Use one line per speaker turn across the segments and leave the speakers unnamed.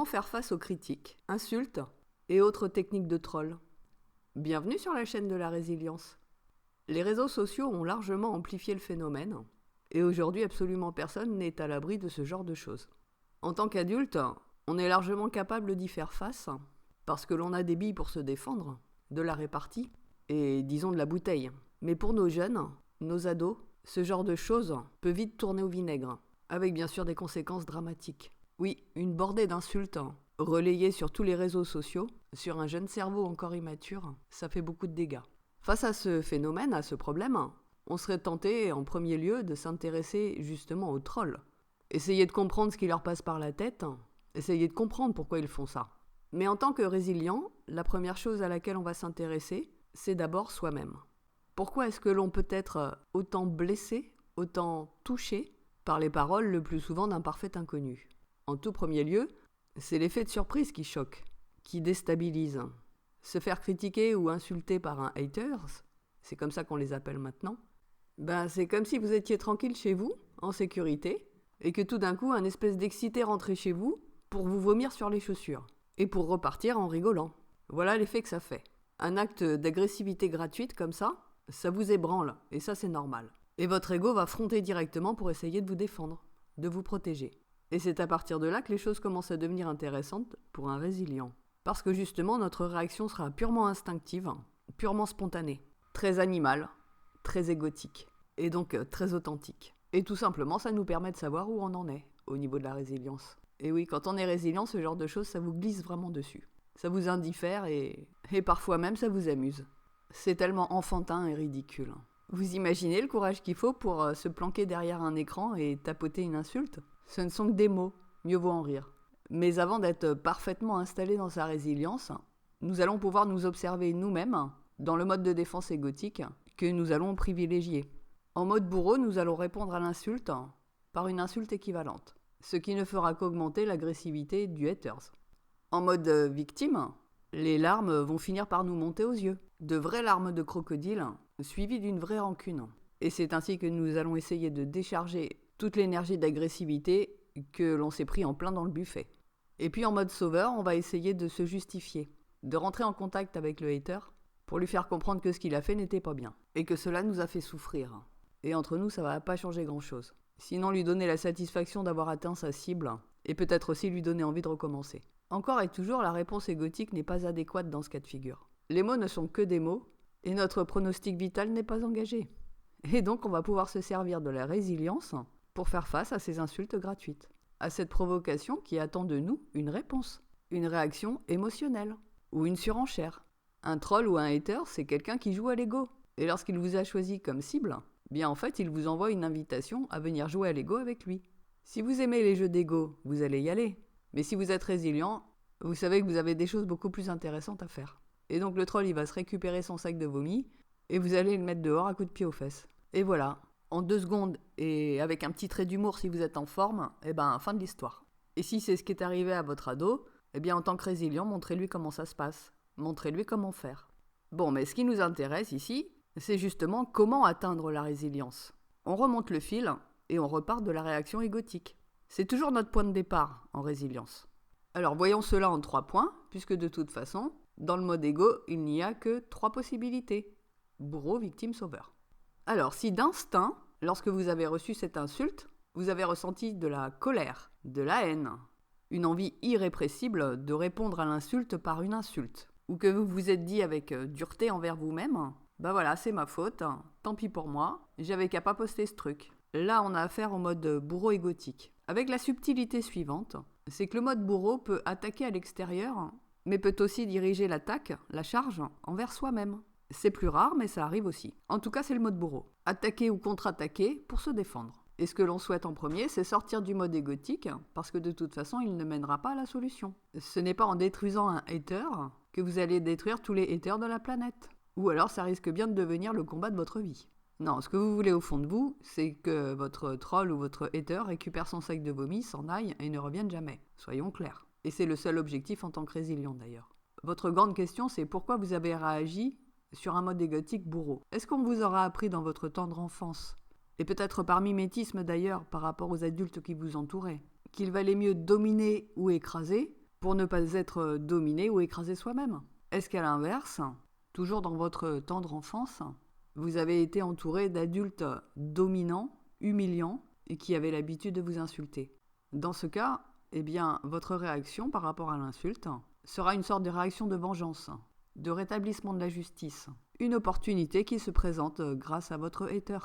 Comment faire face aux critiques, insultes et autres techniques de troll? Bienvenue sur la chaîne de la résilience. Les réseaux sociaux ont largement amplifié le phénomène, et aujourd'hui absolument personne n'est à l'abri de ce genre de choses. En tant qu'adulte, on est largement capable d'y faire face, parce que l'on a des billes pour se défendre, de la répartie, et disons de la bouteille. Mais pour nos jeunes, nos ados, ce genre de choses peut vite tourner au vinaigre, avec bien sûr des conséquences dramatiques. Oui, une bordée d'insultes relayées sur tous les réseaux sociaux, sur un jeune cerveau encore immature, ça fait beaucoup de dégâts. Face à ce phénomène, à ce problème, on serait tenté en premier lieu de s'intéresser justement aux trolls. Essayer de comprendre ce qui leur passe par la tête, essayer de comprendre pourquoi ils font ça. Mais en tant que résilient, la première chose à laquelle on va s'intéresser, c'est d'abord soi-même. Pourquoi est-ce que l'on peut être autant blessé, autant touché par les paroles le plus souvent d'un parfait inconnu? En tout premier lieu, c'est l'effet de surprise qui choque, qui déstabilise. Se faire critiquer ou insulter par un haters, c'est comme ça qu'on les appelle maintenant, c'est comme si vous étiez tranquille chez vous, en sécurité, et que tout d'un coup, un espèce d'excité rentrait chez vous pour vous vomir sur les chaussures, et pour repartir en rigolant. Voilà l'effet que ça fait. Un acte d'agressivité gratuite comme ça vous ébranle, et ça c'est normal. Et votre ego va fronter directement pour essayer de vous défendre, de vous protéger. Et c'est à partir de là que les choses commencent à devenir intéressantes pour un résilient. Parce que justement, notre réaction sera purement instinctive, purement spontanée, très animale, très égotique, et donc très authentique. Et tout simplement, ça nous permet de savoir où on en est au niveau de la résilience. Et oui, quand on est résilient, ce genre de choses, ça vous glisse vraiment dessus. Ça vous indiffère et parfois même ça vous amuse. C'est tellement enfantin et ridicule. Vous imaginez le courage qu'il faut pour se planquer derrière un écran et tapoter une insulte ? Ce ne sont que des mots, mieux vaut en rire. Mais avant d'être parfaitement installé dans sa résilience, nous allons pouvoir nous observer nous-mêmes dans le mode de défense égotique que nous allons privilégier. En mode bourreau, nous allons répondre à l'insulte par une insulte équivalente, ce qui ne fera qu'augmenter l'agressivité du haters. En mode victime, les larmes vont finir par nous monter aux yeux. De vraies larmes de crocodile, suivies d'une vraie rancune. Et c'est ainsi que nous allons essayer de décharger toute l'énergie d'agressivité que l'on s'est pris en plein dans le buffet. Et puis en mode sauveur, on va essayer de se justifier, de rentrer en contact avec le hater pour lui faire comprendre que ce qu'il a fait n'était pas bien et que cela nous a fait souffrir. Et entre nous, ça va pas changer grand-chose. Sinon, lui donner la satisfaction d'avoir atteint sa cible et peut-être aussi lui donner envie de recommencer. Encore et toujours, la réponse égotique n'est pas adéquate dans ce cas de figure. Les mots ne sont que des mots et notre pronostic vital n'est pas engagé. Et donc, on va pouvoir se servir de la résilience pour faire face à ces insultes gratuites, à cette provocation qui attend de nous une réponse, une réaction émotionnelle ou une surenchère. Un troll ou un hater, c'est quelqu'un qui joue à l'ego. Et lorsqu'il vous a choisi comme cible, en fait, il vous envoie une invitation à venir jouer à l'ego avec lui. Si vous aimez les jeux d'ego, vous allez y aller. Mais si vous êtes résilient, vous savez que vous avez des choses beaucoup plus intéressantes à faire. Et donc le troll, il va se récupérer son sac de vomi et vous allez le mettre dehors à coups de pied aux fesses. Et voilà, en 2 secondes et avec un petit trait d'humour si vous êtes en forme, fin de l'histoire. Et si c'est ce qui est arrivé à votre ado, en tant que résilient, montrez-lui comment ça se passe. Montrez-lui comment faire. Bon, mais ce qui nous intéresse ici, c'est justement comment atteindre la résilience. On remonte le fil et on repart de la réaction égotique. C'est toujours notre point de départ en résilience. Alors voyons cela en 3 points, puisque de toute façon, dans le mode égo, il n'y a que 3 possibilités. Bourreau, victime, sauveur. Alors si d'instinct, lorsque vous avez reçu cette insulte, vous avez ressenti de la colère, de la haine, une envie irrépressible de répondre à l'insulte par une insulte, ou que vous vous êtes dit avec dureté envers vous-même, voilà, c'est ma faute, tant pis pour moi, j'avais qu'à pas poster ce truc. Là, on a affaire au mode bourreau égotique. Avec la subtilité suivante, c'est que le mode bourreau peut attaquer à l'extérieur, mais peut aussi diriger l'attaque, la charge, envers soi-même. C'est plus rare, mais ça arrive aussi. En tout cas, c'est le mode bourreau. Attaquer ou contre-attaquer pour se défendre. Et ce que l'on souhaite en premier, c'est sortir du mode égotique, parce que de toute façon, il ne mènera pas à la solution. Ce n'est pas en détruisant un hater que vous allez détruire tous les haters de la planète. Ou alors, ça risque bien de devenir le combat de votre vie. Non, ce que vous voulez au fond de vous, c'est que votre troll ou votre hater récupère son sac de vomi, s'en aille et ne revienne jamais. Soyons clairs. Et c'est le seul objectif en tant que résilient d'ailleurs. Votre grande question, c'est pourquoi vous avez réagi sur un mode égotique bourreau. Est-ce qu'on vous aura appris dans votre tendre enfance, et peut-être par mimétisme d'ailleurs par rapport aux adultes qui vous entouraient, qu'il valait mieux dominer ou écraser pour ne pas être dominé ou écrasé soi-même. Est-ce qu'à l'inverse, toujours dans votre tendre enfance, vous avez été entouré d'adultes dominants, humiliants et qui avaient l'habitude de vous insulter? Dans ce cas, eh bien, votre réaction par rapport à l'insulte sera une sorte de réaction de vengeance, de rétablissement de la justice, une opportunité qui se présente grâce à votre hater.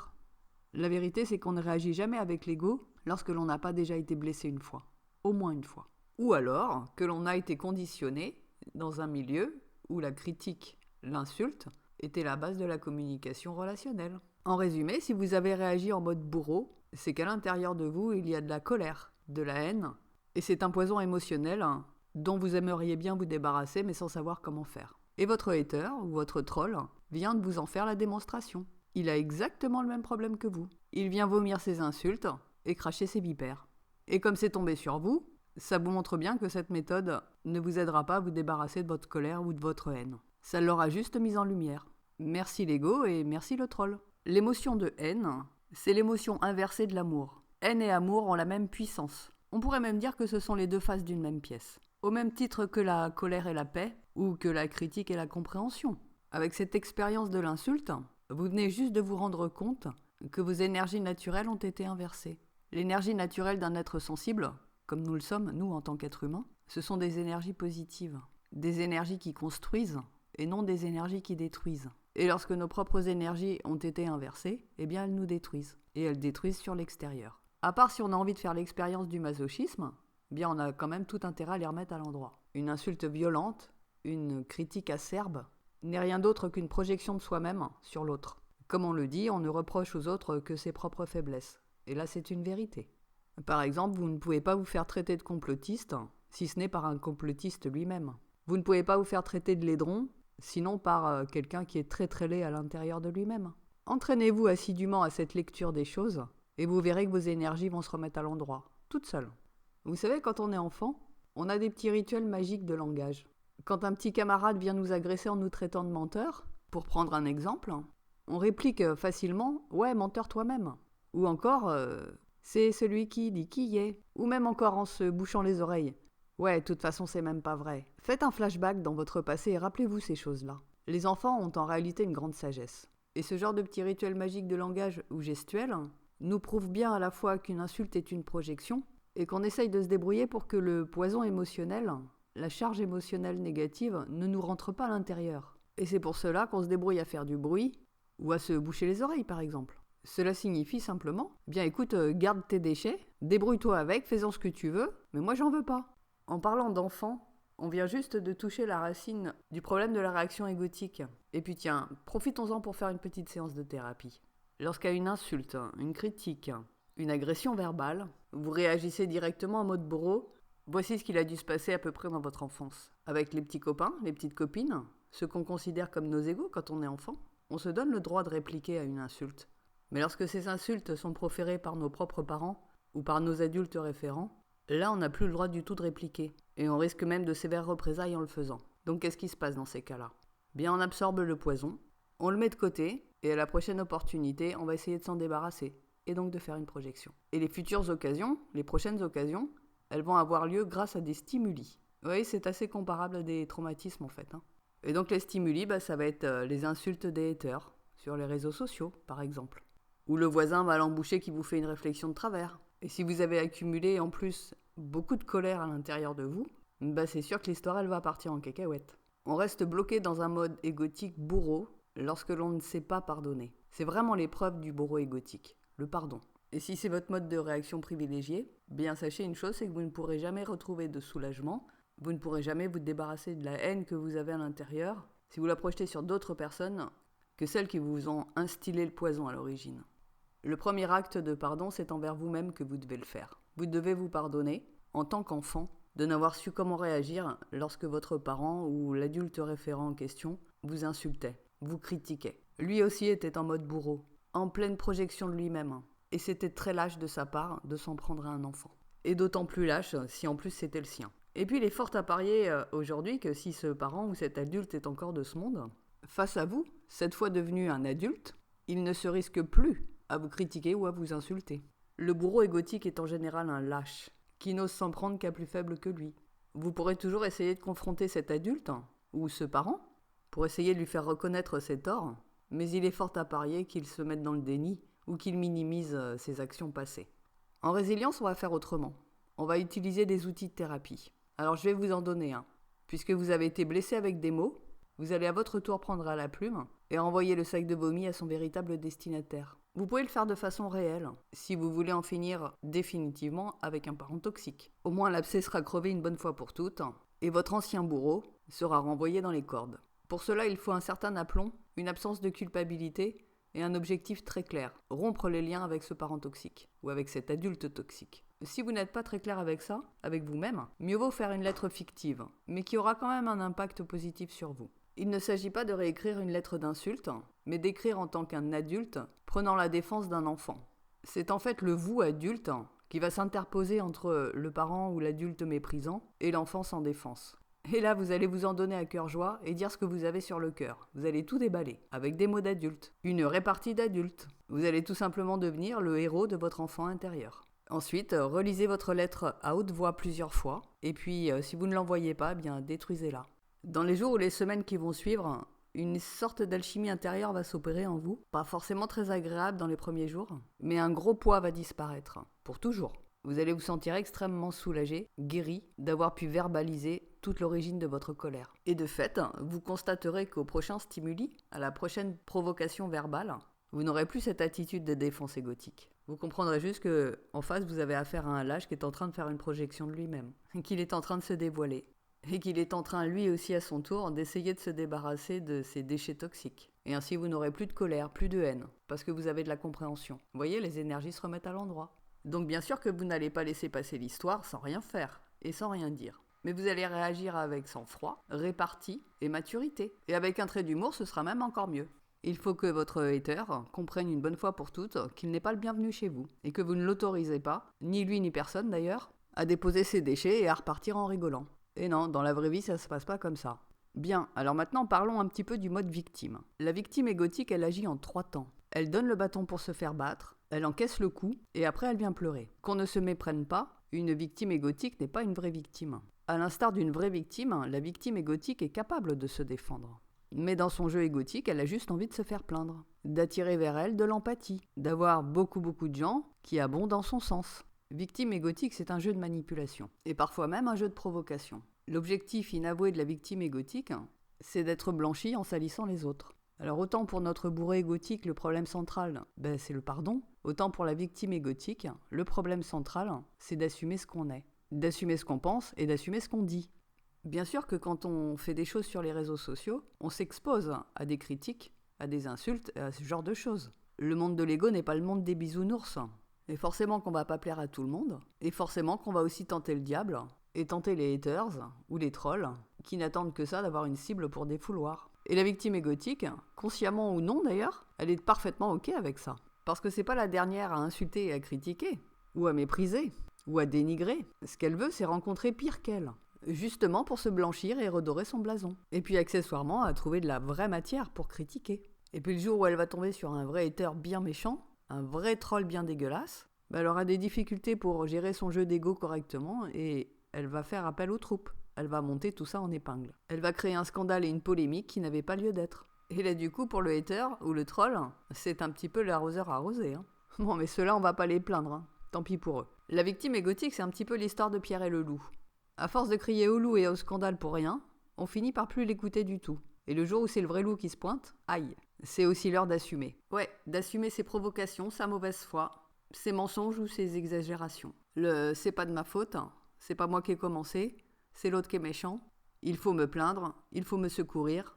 La vérité, c'est qu'on ne réagit jamais avec l'ego lorsque l'on n'a pas déjà été blessé une fois, au moins une fois. Ou alors que l'on a été conditionné dans un milieu où la critique, l'insulte, était la base de la communication relationnelle. En résumé, si vous avez réagi en mode bourreau, c'est qu'à l'intérieur de vous, il y a de la colère, de la haine, et c'est un poison émotionnel dont vous aimeriez bien vous débarrasser, mais sans savoir comment faire. Et votre hater, ou votre troll, vient de vous en faire la démonstration. Il a exactement le même problème que vous. Il vient vomir ses insultes et cracher ses vipères. Et comme c'est tombé sur vous, ça vous montre bien que cette méthode ne vous aidera pas à vous débarrasser de votre colère ou de votre haine. Ça l'aura juste mise en lumière. Merci l'ego et merci le troll. L'émotion de haine, c'est l'émotion inversée de l'amour. Haine et amour ont la même puissance. On pourrait même dire que ce sont les deux faces d'une même pièce. Au même titre que la colère et la paix, ou que la critique et la compréhension. Avec cette expérience de l'insulte, vous venez juste de vous rendre compte que vos énergies naturelles ont été inversées. L'énergie naturelle d'un être sensible, comme nous le sommes, nous en tant qu'êtres humains, ce sont des énergies positives. Des énergies qui construisent et non des énergies qui détruisent. Et lorsque nos propres énergies ont été inversées, eh bien elles nous détruisent. Et elles détruisent sur l'extérieur. À part si on a envie de faire l'expérience du masochisme, eh bien on a quand même tout intérêt à les remettre à l'endroit. Une insulte violente, une critique acerbe, n'est rien d'autre qu'une projection de soi-même sur l'autre. Comme on le dit, on ne reproche aux autres que ses propres faiblesses. Et là, c'est une vérité. Par exemple, vous ne pouvez pas vous faire traiter de complotiste, si ce n'est par un complotiste lui-même. Vous ne pouvez pas vous faire traiter de laidron, sinon par quelqu'un qui est très très laid à l'intérieur de lui-même. Entraînez-vous assidûment à cette lecture des choses, et vous verrez que vos énergies vont se remettre à l'endroit, toutes seules. Vous savez, quand on est enfant, on a des petits rituels magiques de langage. Quand un petit camarade vient nous agresser en nous traitant de menteurs, pour prendre un exemple, on réplique facilement « Ouais, menteur toi-même ». Ou encore « C'est celui qui dit qui y est ». Ou même encore en se bouchant les oreilles « Ouais, de toute façon, c'est même pas vrai ». Faites un flashback dans votre passé et rappelez-vous ces choses-là. Les enfants ont en réalité une grande sagesse. Et ce genre de petit rituel magique de langage ou gestuel nous prouve bien à la fois qu'une insulte est une projection et qu'on essaye de se débrouiller pour que le poison émotionnel, la charge émotionnelle négative, ne nous rentre pas à l'intérieur. Et c'est pour cela qu'on se débrouille à faire du bruit ou à se boucher les oreilles par exemple. Cela signifie simplement, bien écoute, garde tes déchets, débrouille-toi avec, fais-en ce que tu veux, mais moi j'en veux pas. En parlant d'enfants, on vient juste de toucher la racine du problème de la réaction égotique. Et puis tiens, profitons-en pour faire une petite séance de thérapie. Lorsqu'à une insulte, une critique, une agression verbale, vous réagissez directement en mode bourreau, voici ce qu'il a dû se passer à peu près dans votre enfance. Avec les petits copains, les petites copines, ceux qu'on considère comme nos égaux quand on est enfant, on se donne le droit de répliquer à une insulte. Mais lorsque ces insultes sont proférées par nos propres parents ou par nos adultes référents, là on n'a plus le droit du tout de répliquer. Et on risque même de sévères représailles en le faisant. Donc qu'est-ce qui se passe dans ces cas-là ? Bien on absorbe le poison, on le met de côté, et à la prochaine opportunité, on va essayer de s'en débarrasser, et donc de faire une projection. Et les futures occasions, les prochaines occasions, elles vont avoir lieu grâce à des stimuli. Oui, c'est assez comparable à des traumatismes en fait. Et donc les stimuli, ça va être les insultes des haters, sur les réseaux sociaux par exemple. Ou le voisin mal embouché qui vous fait une réflexion de travers. Et si vous avez accumulé en plus beaucoup de colère à l'intérieur de vous, c'est sûr que l'histoire elle va partir en cacahuète. On reste bloqué dans un mode égotique bourreau lorsque l'on ne sait pas pardonner. C'est vraiment l'épreuve du bourreau égotique, le pardon. Et si c'est votre mode de réaction privilégié, bien sachez une chose, c'est que vous ne pourrez jamais retrouver de soulagement, vous ne pourrez jamais vous débarrasser de la haine que vous avez à l'intérieur si vous la projetez sur d'autres personnes que celles qui vous ont instillé le poison à l'origine. Le premier acte de pardon, c'est envers vous-même que vous devez le faire. Vous devez vous pardonner, en tant qu'enfant, de n'avoir su comment réagir lorsque votre parent ou l'adulte référent en question vous insultait, vous critiquait. Lui aussi était en mode bourreau, en pleine projection de lui-même. Et c'était très lâche de sa part de s'en prendre à un enfant. Et d'autant plus lâche si en plus c'était le sien. Et puis il est fort à parier aujourd'hui que si ce parent ou cet adulte est encore de ce monde, face à vous, cette fois devenu un adulte, il ne se risque plus à vous critiquer ou à vous insulter. Le bourreau égotique est en général un lâche, qui n'ose s'en prendre qu'à plus faible que lui. Vous pourrez toujours essayer de confronter cet adulte, ou ce parent, pour essayer de lui faire reconnaître ses torts, mais il est fort à parier qu'il se mette dans le déni ou qu'il minimise ses actions passées. En résilience, on va faire autrement. On va utiliser des outils de thérapie. Alors je vais vous en donner un. Puisque vous avez été blessé avec des mots, vous allez à votre tour prendre à la plume et envoyer le sac de vomi à son véritable destinataire. Vous pouvez le faire de façon réelle, si vous voulez en finir définitivement avec un parent toxique. Au moins l'abcès sera crevé une bonne fois pour toutes, et votre ancien bourreau sera renvoyé dans les cordes. Pour cela, il faut un certain aplomb, une absence de culpabilité et un objectif très clair, rompre les liens avec ce parent toxique, ou avec cet adulte toxique. Si vous n'êtes pas très clair avec ça, avec vous-même, mieux vaut faire une lettre fictive, mais qui aura quand même un impact positif sur vous. Il ne s'agit pas de réécrire une lettre d'insulte, mais d'écrire en tant qu'un adulte prenant la défense d'un enfant. C'est en fait le vous adulte qui va s'interposer entre le parent ou l'adulte méprisant et l'enfant sans défense. Et là, vous allez vous en donner à cœur joie et dire ce que vous avez sur le cœur. Vous allez tout déballer, avec des mots d'adulte, une répartie d'adultes. Vous allez tout simplement devenir le héros de votre enfant intérieur. Ensuite, relisez votre lettre à haute voix plusieurs fois, et puis si vous ne l'envoyez pas, bien détruisez-la. Dans les jours ou les semaines qui vont suivre, une sorte d'alchimie intérieure va s'opérer en vous, pas forcément très agréable dans les premiers jours, mais un gros poids va disparaître, pour toujours. Vous allez vous sentir extrêmement soulagé, guéri, d'avoir pu verbaliser toute l'origine de votre colère. Et de fait, vous constaterez qu'au prochain stimuli, à la prochaine provocation verbale, vous n'aurez plus cette attitude de défense égotique. Vous comprendrez juste que, en face, vous avez affaire à un lâche qui est en train de faire une projection de lui-même, qu'il est en train de se dévoiler, et qu'il est en train, lui aussi à son tour, d'essayer de se débarrasser de ses déchets toxiques. Et ainsi, vous n'aurez plus de colère, plus de haine, parce que vous avez de la compréhension. Vous voyez, les énergies se remettent à l'endroit. Donc bien sûr que vous n'allez pas laisser passer l'histoire sans rien faire, et sans rien dire. Mais vous allez réagir avec sang-froid, répartie et maturité. Et avec un trait d'humour, ce sera même encore mieux. Il faut que votre hater comprenne une bonne fois pour toutes qu'il n'est pas le bienvenu chez vous, et que vous ne l'autorisez pas, ni lui ni personne d'ailleurs, à déposer ses déchets et à repartir en rigolant. Et non, dans la vraie vie, ça se passe pas comme ça. Bien, alors maintenant parlons un petit peu du mode victime. La victime égotique, elle agit en 3 temps. Elle donne le bâton pour se faire battre, elle encaisse le coup, et après elle vient pleurer. Qu'on ne se méprenne pas, une victime égotique n'est pas une vraie victime. À l'instar d'une vraie victime, la victime égotique est capable de se défendre. Mais dans son jeu égotique, elle a juste envie de se faire plaindre, d'attirer vers elle de l'empathie, d'avoir beaucoup de gens qui abondent dans son sens. Victime égotique, c'est un jeu de manipulation, et parfois même un jeu de provocation. L'objectif inavoué de la victime égotique, c'est d'être blanchi en salissant les autres. Alors autant pour notre bourré égotique, le problème central, c'est le pardon, autant pour la victime égotique, le problème central, c'est d'assumer ce qu'on est, d'assumer ce qu'on pense et d'assumer ce qu'on dit. Bien sûr que quand on fait des choses sur les réseaux sociaux, on s'expose à des critiques, à des insultes, à ce genre de choses. Le monde de l'ego n'est pas le monde des bisounours. Et forcément qu'on va pas plaire à tout le monde, et forcément qu'on va aussi tenter le diable, et tenter les haters, ou les trolls, qui n'attendent que ça d'avoir une cible pour défouloir. Et la victime égotique, consciemment ou non d'ailleurs, elle est parfaitement ok avec ça. Parce que c'est pas la dernière à insulter et à critiquer, ou à mépriser, ou à dénigrer. Ce qu'elle veut, c'est rencontrer pire qu'elle. Justement pour se blanchir et redorer son blason. Et puis accessoirement à trouver de la vraie matière pour critiquer. Et puis le jour où elle va tomber sur un vrai hater bien méchant, un vrai troll bien dégueulasse, elle aura des difficultés pour gérer son jeu d'ego correctement et elle va faire appel aux troupes. Elle va monter tout ça en épingle. Elle va créer un scandale et une polémique qui n'avaient pas lieu d'être. Et là du coup pour le hater ou le troll, c'est un petit peu l'arroseur arrosé. Bon mais ceux-là on va pas les plaindre, tant pis pour eux. La victime égotique c'est un petit peu l'histoire de Pierre et le loup. À force de crier au loup et au scandale pour rien, on finit par plus l'écouter du tout. Et le jour où c'est le vrai loup qui se pointe, aïe, c'est aussi l'heure d'assumer. Ouais, d'assumer ses provocations, sa mauvaise foi, ses mensonges ou ses exagérations. Le « c'est pas de ma faute », c'est pas moi qui ai commencé, c'est l'autre qui est méchant, il faut me plaindre, il faut me secourir,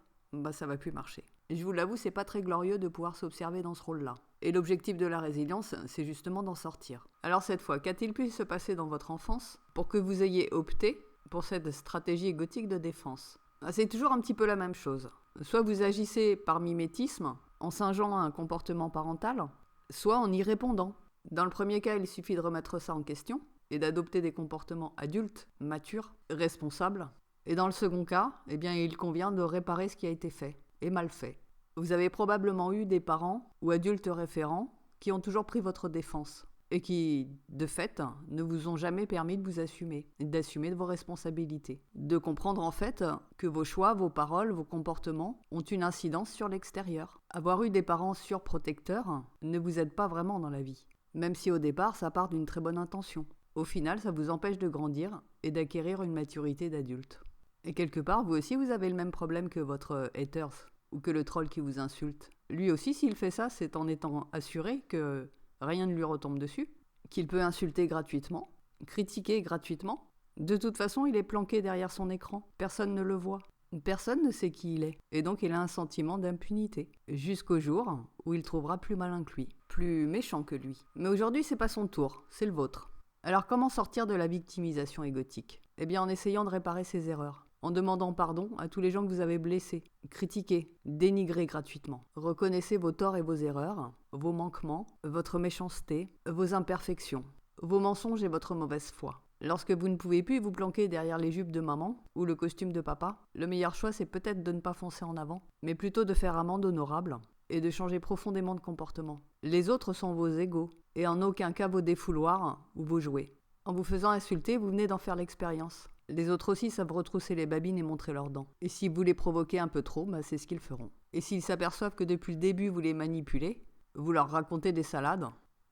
ça va plus marcher. Je vous l'avoue, c'est pas très glorieux de pouvoir s'observer dans ce rôle-là. Et l'objectif de la résilience, c'est justement d'en sortir. Alors cette fois, qu'a-t-il pu se passer dans votre enfance pour que vous ayez opté pour cette stratégie égotique de défense ? C'est toujours un petit peu la même chose. Soit vous agissez par mimétisme, en singeant un comportement parental, soit en y répondant. Dans le premier cas, il suffit de remettre ça en question et d'adopter des comportements adultes, matures, responsables. Et dans le second cas, il convient de réparer ce qui a été fait et mal fait. Vous avez probablement eu des parents ou adultes référents qui ont toujours pris votre défense. et qui, de fait, ne vous ont jamais permis de vous assumer, d'assumer vos responsabilités. De comprendre en fait que vos choix, vos paroles, vos comportements ont une incidence sur l'extérieur. Avoir eu des parents surprotecteurs ne vous aide pas vraiment dans la vie, même si au départ ça part d'une très bonne intention. Au final, ça vous empêche de grandir et d'acquérir une maturité d'adulte. Et quelque part, vous aussi, vous avez le même problème que votre haters ou que le troll qui vous insulte. Lui aussi, s'il fait ça, c'est en étant assuré que rien ne lui retombe dessus, qu'il peut insulter gratuitement, critiquer gratuitement. De toute façon, il est planqué derrière son écran. Personne ne le voit. Personne ne sait qui il est. Et donc, il a un sentiment d'impunité. Jusqu'au jour où il trouvera plus malin que lui, plus méchant que lui. Mais aujourd'hui, c'est pas son tour, c'est le vôtre. Alors, comment sortir de la victimisation égotique ? Eh bien, en essayant de réparer ses erreurs. En demandant pardon à tous les gens que vous avez blessés, critiqués, dénigrés gratuitement. Reconnaissez vos torts et vos erreurs, vos manquements, votre méchanceté, vos imperfections, vos mensonges et votre mauvaise foi. Lorsque vous ne pouvez plus vous planquer derrière les jupes de maman ou le costume de papa, le meilleur choix c'est peut-être de ne pas foncer en avant, mais plutôt de faire amende honorable et de changer profondément de comportement. Les autres sont vos égaux, et en aucun cas vos défouloirs ou vos jouets. En vous faisant insulter, vous venez d'en faire l'expérience. Les autres aussi savent retrousser les babines et montrer leurs dents. Et si vous les provoquez un peu trop, c'est ce qu'ils feront. Et s'ils s'aperçoivent que depuis le début vous les manipulez, vous leur racontez des salades,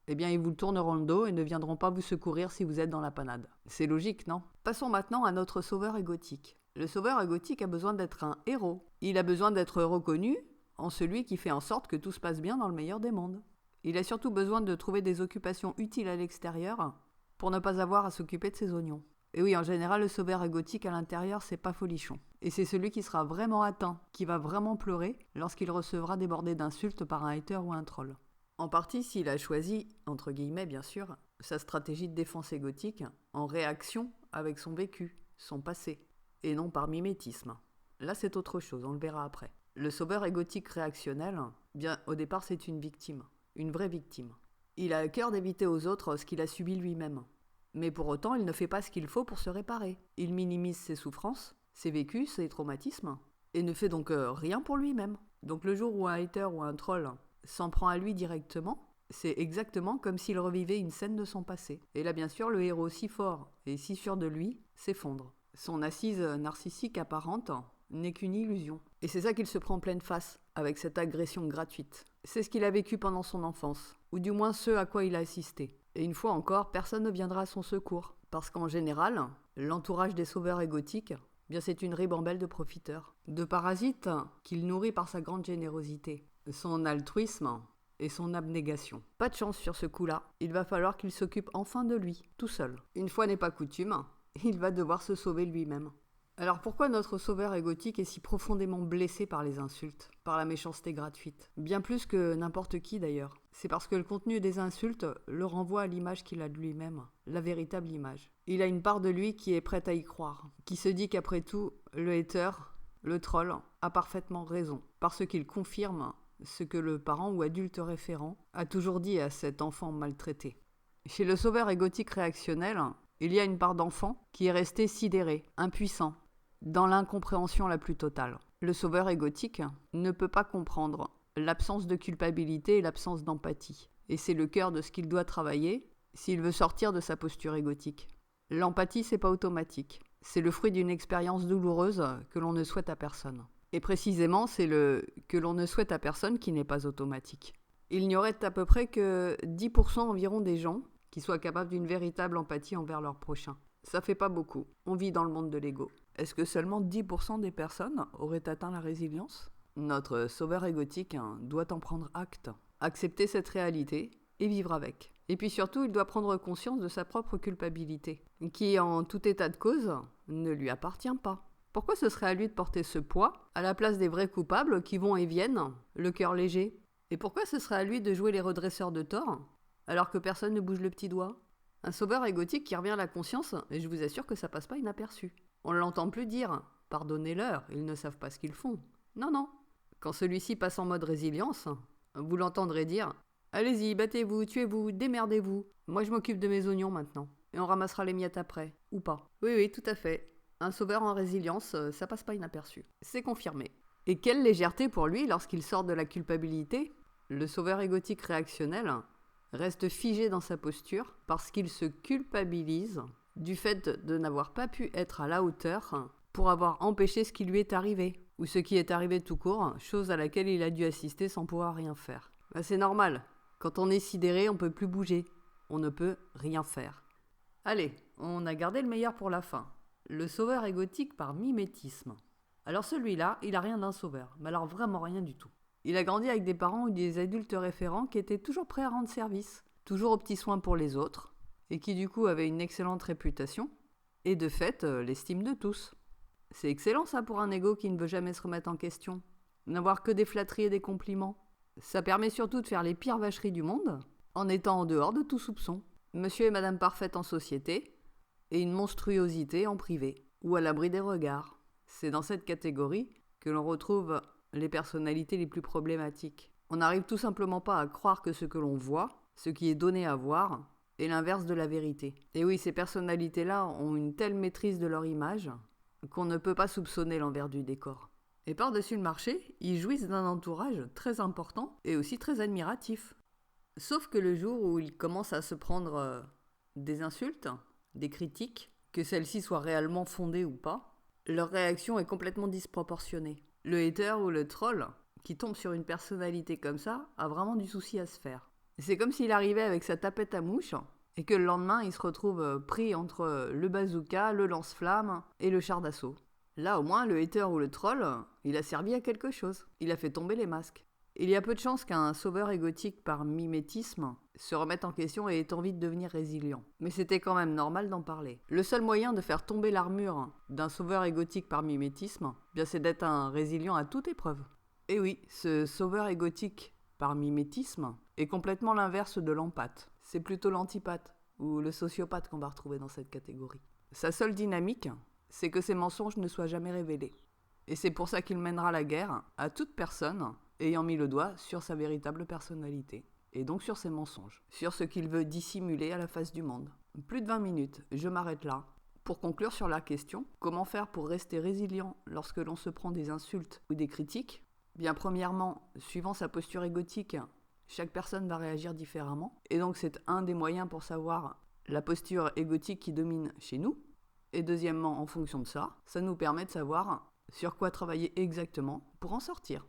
eh bien ils vous tourneront le dos et ne viendront pas vous secourir si vous êtes dans la panade. C'est logique, non ? Passons maintenant à notre sauveur égotique. Le sauveur égotique a besoin d'être un héros. Il a besoin d'être reconnu en celui qui fait en sorte que tout se passe bien dans le meilleur des mondes. Il a surtout besoin de trouver des occupations utiles à l'extérieur pour ne pas avoir à s'occuper de ses oignons. Et oui, en général, le sauveur égotique à l'intérieur, c'est pas folichon. Et c'est celui qui sera vraiment atteint, qui va vraiment pleurer lorsqu'il recevra des bordées d'insultes par un hater ou un troll. En partie, s'il a choisi, entre guillemets bien sûr, sa stratégie de défense égotique en réaction avec son vécu, son passé, et non par mimétisme. Là, c'est autre chose, on le verra après. Le sauveur égotique réactionnel, bien, au départ, c'est une victime, une vraie victime. Il a à cœur d'éviter aux autres ce qu'il a subi lui-même. Mais pour autant, il ne fait pas ce qu'il faut pour se réparer. Il minimise ses souffrances, ses vécus, ses traumatismes, et ne fait donc rien pour lui-même. Donc le jour où un hater ou un troll s'en prend à lui directement, c'est exactement comme s'il revivait une scène de son passé. Et là, bien sûr, le héros si fort et si sûr de lui s'effondre. Son assise narcissique apparente n'est qu'une illusion. Et c'est ça qu'il se prend en pleine face, avec cette agression gratuite. C'est ce qu'il a vécu pendant son enfance, ou du moins ce à quoi il a assisté. Et une fois encore, personne ne viendra à son secours. Parce qu'en général, l'entourage des sauveurs égotiques, bien c'est une ribambelle de profiteurs, de parasites qu'il nourrit par sa grande générosité, son altruisme et son abnégation. Pas de chance sur ce coup-là, il va falloir qu'il s'occupe enfin de lui, tout seul. Une fois n'est pas coutume, il va devoir se sauver lui-même. Alors pourquoi notre sauveur égotique est si profondément blessé par les insultes, par la méchanceté gratuite ? Bien plus que n'importe qui d'ailleurs. C'est parce que le contenu des insultes le renvoie à l'image qu'il a de lui-même, la véritable image. Il a une part de lui qui est prête à y croire, qui se dit qu'après tout, le hater, le troll, a parfaitement raison, parce qu'il confirme ce que le parent ou adulte référent a toujours dit à cet enfant maltraité. Chez le sauveur égotique réactionnel, il y a une part d'enfant qui est resté sidéré, impuissant, dans l'incompréhension la plus totale. Le sauveur égotique ne peut pas comprendre l'absence de culpabilité et l'absence d'empathie. Et c'est le cœur de ce qu'il doit travailler s'il veut sortir de sa posture égotique. L'empathie, c'est pas automatique. C'est le fruit d'une expérience douloureuse que l'on ne souhaite à personne. Et précisément, c'est le que l'on ne souhaite à personne qui n'est pas automatique. Il n'y aurait à peu près que 10% environ des gens qui soient capables d'une véritable empathie envers leur prochain. Ça fait pas beaucoup. On vit dans le monde de l'ego. Est-ce que seulement 10% des personnes auraient atteint la résilience ? Notre sauveur égotique doit en prendre acte, accepter cette réalité et vivre avec. Et puis surtout, il doit prendre conscience de sa propre culpabilité, qui, en tout état de cause, ne lui appartient pas. Pourquoi ce serait à lui de porter ce poids, à la place des vrais coupables qui vont et viennent, le cœur léger ? Et pourquoi ce serait à lui de jouer les redresseurs de tort, alors que personne ne bouge le petit doigt ? Un sauveur égotique qui revient à la conscience, et je vous assure que ça passe pas inaperçu. On ne l'entend plus dire « Pardonnez-leur, ils ne savent pas ce qu'ils font ». Non, non. Quand celui-ci passe en mode résilience, vous l'entendrez dire « Allez-y, battez-vous, tuez-vous, démerdez-vous. Moi je m'occupe de mes oignons maintenant. Et on ramassera les miettes après. Ou pas. » Oui, oui, tout à fait. Un sauveur en résilience, ça passe pas inaperçu. C'est confirmé. Et quelle légèreté pour lui lorsqu'il sort de la culpabilité. Le sauveur égotique réactionnel reste figé dans sa posture parce qu'il se culpabilise du fait de n'avoir pas pu être à la hauteur pour avoir empêché ce qui lui est arrivé, ou ce qui est arrivé tout court, chose à laquelle il a dû assister sans pouvoir rien faire. C'est normal, quand on est sidéré, on ne peut plus bouger, on ne peut rien faire. Allez, on a gardé le meilleur pour la fin. Le sauveur égotique par mimétisme. Alors celui-là, il a rien d'un sauveur, mais alors vraiment rien du tout. Il a grandi avec des parents ou des adultes référents qui étaient toujours prêts à rendre service, toujours aux petits soins pour les autres, et qui du coup avaient une excellente réputation, et de fait, l'estime de tous. C'est excellent ça pour un ego qui ne veut jamais se remettre en question. N'avoir que des flatteries et des compliments. Ça permet surtout de faire les pires vacheries du monde, en étant en dehors de tout soupçon. Monsieur et Madame Parfaite en société, et une monstruosité en privé, ou à l'abri des regards. C'est dans cette catégorie que l'on retrouve les personnalités les plus problématiques. On n'arrive tout simplement pas à croire que ce que l'on voit, ce qui est donné à voir, est l'inverse de la vérité. Et oui, ces personnalités-là ont une telle maîtrise de leur image qu'on ne peut pas soupçonner l'envers du décor. Et par-dessus le marché, ils jouissent d'un entourage très important et aussi très admiratif. Sauf que le jour où ils commencent à se prendre des insultes, des critiques, que celles-ci soient réellement fondées ou pas, leur réaction est complètement disproportionnée. Le hater ou le troll qui tombe sur une personnalité comme ça a vraiment du souci à se faire. C'est comme s'il arrivait avec sa tapette à mouche et que le lendemain il se retrouve pris entre le bazooka, le lance-flamme et le char d'assaut. Là au moins le hater ou le troll, il a servi à quelque chose. Il a fait tomber les masques. Il y a peu de chances qu'un sauveur égotique par mimétisme se remette en question et ait envie de devenir résilient. Mais c'était quand même normal d'en parler. Le seul moyen de faire tomber l'armure d'un sauveur égotique par mimétisme, c'est d'être un résilient à toute épreuve. Et oui, ce sauveur égotique par mimétisme est complètement l'inverse de l'empathe. C'est plutôt l'antipathe ou le sociopathe qu'on va retrouver dans cette catégorie. Sa seule dynamique, c'est que ses mensonges ne soient jamais révélés. Et c'est pour ça qu'il mènera la guerre à toute personne ayant mis le doigt sur sa véritable personnalité, et donc sur ses mensonges, sur ce qu'il veut dissimuler à la face du monde. Plus de 20 minutes, je m'arrête là. Pour conclure sur la question, comment faire pour rester résilient lorsque l'on se prend des insultes ou des critiques ? Premièrement, suivant sa posture égotique, chaque personne va réagir différemment, et donc c'est un des moyens pour savoir la posture égotique qui domine chez nous. Et deuxièmement, en fonction de ça, ça nous permet de savoir sur quoi travailler exactement pour en sortir.